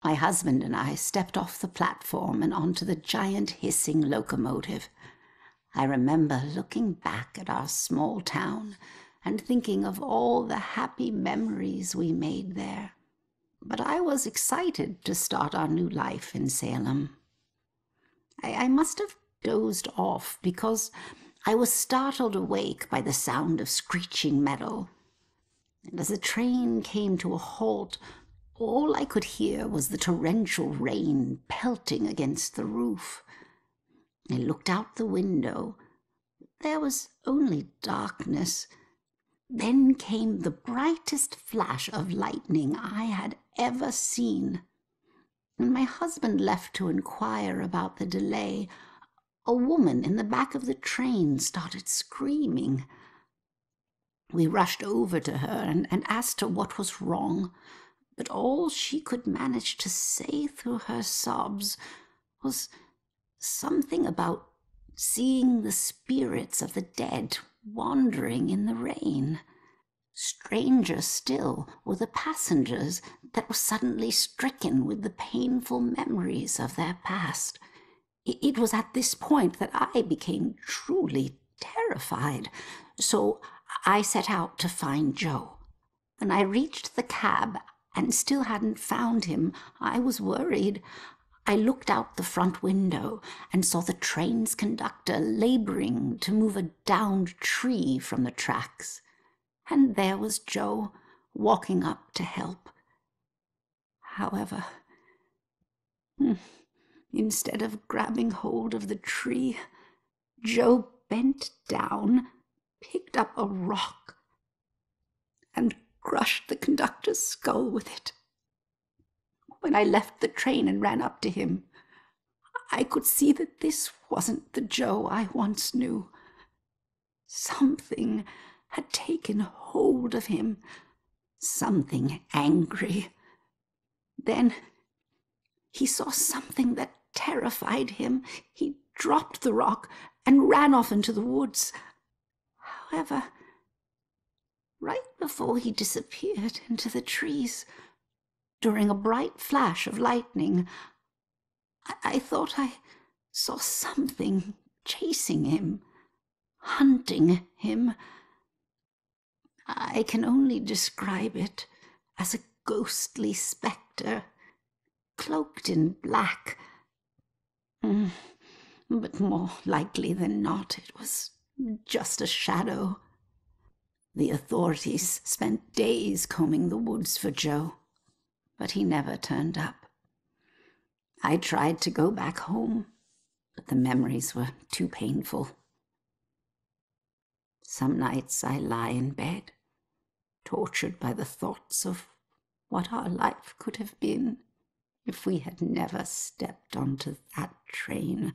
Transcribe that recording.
My husband and I stepped off the platform and onto the giant hissing locomotive. I remember looking back at our small town and thinking of all the happy memories we made there. But I was excited to start our new life in Salem. I must have dozed off because I was startled awake by the sound of screeching metal. And as the train came to a halt, all I could hear was the torrential rain pelting against the roof. I looked out the window. There was only darkness. Then came the brightest flash of lightning I had ever seen. When my husband left to inquire about the delay, a woman in the back of the train started screaming. We rushed over to her and asked her what was wrong, but all she could manage to say through her sobs was something about seeing the spirits of the dead wandering in the rain. Stranger still were the passengers that were suddenly stricken with the painful memories of their past. It was at this point that I became truly terrified, so I set out to find Joe. When I reached the cab and still hadn't found him, I was worried. I looked out the front window and saw the train's conductor laboring to move a downed tree from the tracks. And there was Joe, walking up to help. However, instead of grabbing hold of the tree, Joe bent down, picked up a rock, and crushed the conductor's skull with it. When I left the train and ran up to him, I could see that this wasn't the Joe I once knew. Something had taken hold of him, something angry. Then he saw something that terrified him. He dropped the rock and ran off into the woods. However, right before he disappeared into the trees, during a bright flash of lightning, I thought I saw something chasing him, hunting him. I can only describe it as a ghostly spectre, cloaked in black. But more likely than not, it was just a shadow. The authorities spent days combing the woods for Joe, but he never turned up. I tried to go back home, but the memories were too painful. Some nights I lie in bed, tortured by the thoughts of what our life could have been if we had never stepped onto that train.